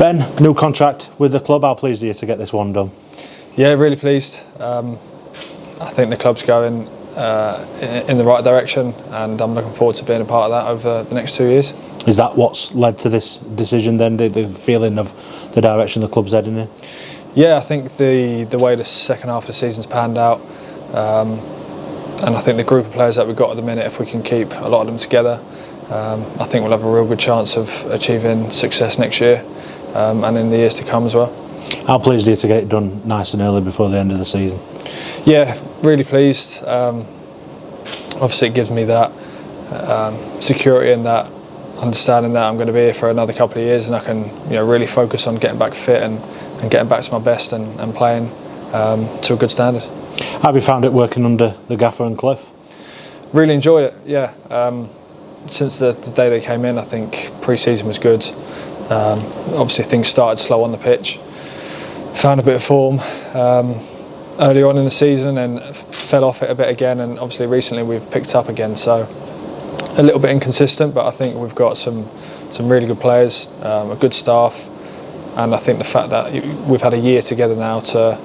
Ben, new contract with the club. How pleased are you to get this one done? Yeah, really pleased. I think the club's going in the right direction, and I'm looking forward to being a part of that over the next 2 years. Is that what's led to this decision then, the feeling of the direction the club's heading in? Yeah, I think the way the second half of the season's panned out, and I think the group of players that we've got at the minute, if we can keep a lot of them together, I think we'll have a real good chance of achieving success next year and in the years to come as well. How pleased are you to get it done nice and early before the end of the season? Yeah, really pleased. Obviously it gives me that security and that understanding that I'm going to be here for another couple of years, and I can really focus on getting back fit and getting back to my best and playing to a good standard. How have you found it working under the gaffer and Cliff? Really enjoyed it, yeah. Since the day they came in, I think pre-season was good. Obviously things started slow on the pitch. Found a bit of form early on in the season and fell off it a bit again, and obviously recently we've picked up again, so a little bit inconsistent, but I think we've got some really good players, a good staff, and I think the fact that we've had a year together now to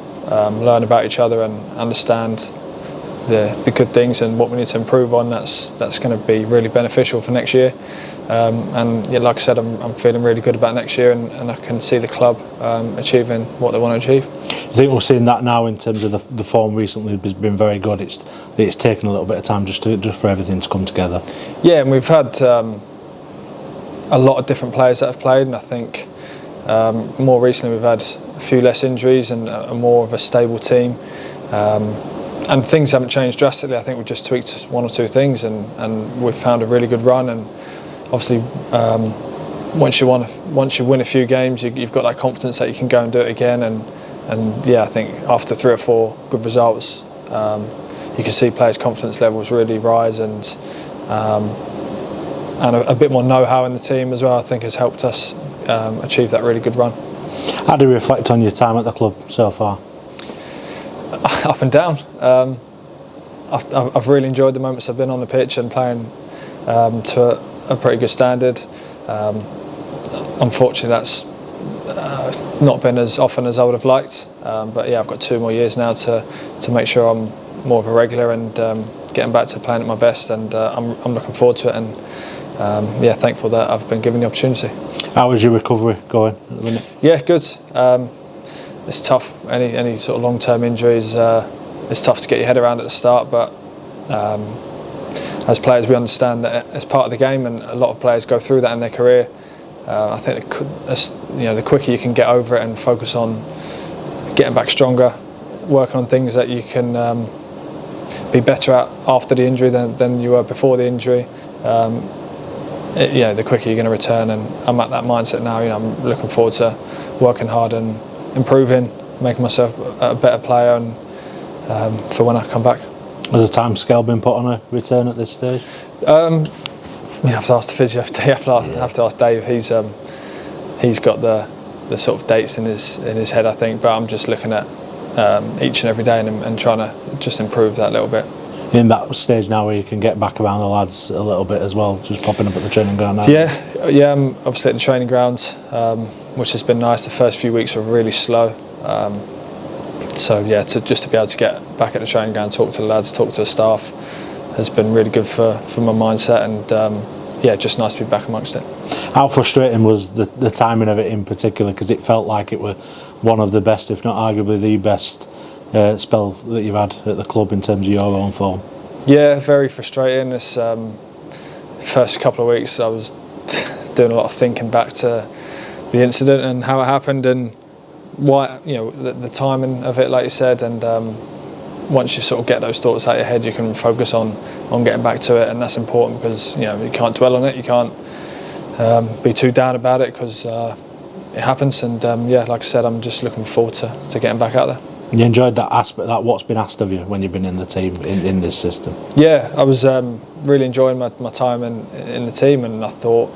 learn about each other and understand the good things and what we need to improve on, that's going to be really beneficial for next year. And yeah, like I said, I'm feeling really good about next year, and I can see the club achieving what they want to achieve. I think we're seeing that now in terms of the form recently has been very good. It's taken a little bit of time just for everything to come together. Yeah, and we've had a lot of different players that have played, and I think more recently we've had a few less injuries and more of a stable team. And things haven't changed drastically. I think we've just tweaked one or two things, and we've found a really good run. And obviously, once you win a few games, you've got that confidence that you can go and do it again. And yeah, I think after 3 or 4 good results, you can see players' confidence levels really rise, and a bit more know-how in the team as well, I think, has helped us achieve that really good run. How do you reflect on your time at the club so far? Up and down. I've really enjoyed the moments I've been on the pitch and playing to a pretty good standard. Unfortunately, that's not been as often as I would have liked. But yeah, I've got 2 more years now to make sure I'm more of a regular and getting back to playing at my best. And I'm looking forward to it. And yeah, thankful that I've been given the opportunity. How is your recovery going at the minute? Yeah, good. It's tough. Any sort of long-term injuries, it's tough to get your head around at the start. But as players, we understand that it's part of the game, and a lot of players go through that in their career. I think the quicker you can get over it and focus on getting back stronger, working on things that you can be better at after the injury than you were before the injury. The quicker you're going to return, and I'm at that mindset now. I'm looking forward to working hard and improving, making myself a better player, and for when I come back. Has a time scale been put on a return at this stage? You have to ask the physio. You have to ask Dave. He's got the sort of dates in his head, I think. But I'm just looking at each and every day and trying to just improve that a little bit. In that stage now where you can get back around the lads a little bit as well, just popping up at the training ground now? Yeah, I'm obviously at the training grounds, which has been nice. The first few weeks were really slow. So yeah, just to be able to get back at the training ground, talk to the lads, talk to the staff, has been really good for my mindset, and yeah, just nice to be back amongst it. How frustrating was the timing of it in particular, because it felt like it were one of the best, if not arguably the best spell that you've had at the club in terms of your own form? Yeah, very frustrating. This first couple of weeks I was doing a lot of thinking back to the incident and how it happened and why, the timing of it, like you said, and once you sort of get those thoughts out of your head, you can focus on getting back to it, and that's important because you can't dwell on it, you can't be too down about it, because it happens. And yeah, like I said, I'm just looking forward to getting back out there. You enjoyed that aspect, that what's been asked of you when you've been in the team in this system? Yeah, I was really enjoying my time in the team, and I thought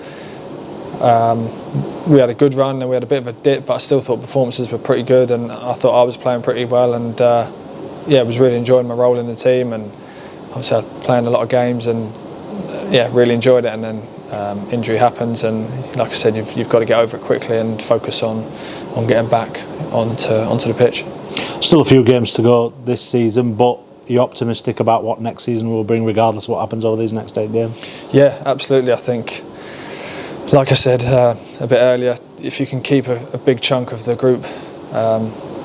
we had a good run and we had a bit of a dip, but I still thought performances were pretty good, and I thought I was playing pretty well, and yeah, I was really enjoying my role in the team, and obviously I was playing a lot of games, and yeah, really enjoyed it. And then injury happens, and like I said, you've got to get over it quickly and focus on getting back onto the pitch. Still a few games to go this season, but you're optimistic about what next season will bring, regardless of what happens over these next 8 games? Yeah, absolutely. I think, like I said a bit earlier, if you can keep a big chunk of the group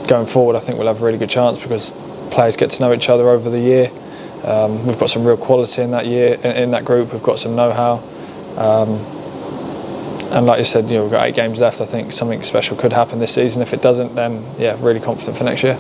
going forward, I think we'll have a really good chance, because players get to know each other over the year. We've got some real quality in that group. We've got some know-how, and like you said, we've got 8 games left. I think something special could happen this season. If it doesn't, then really confident for next year.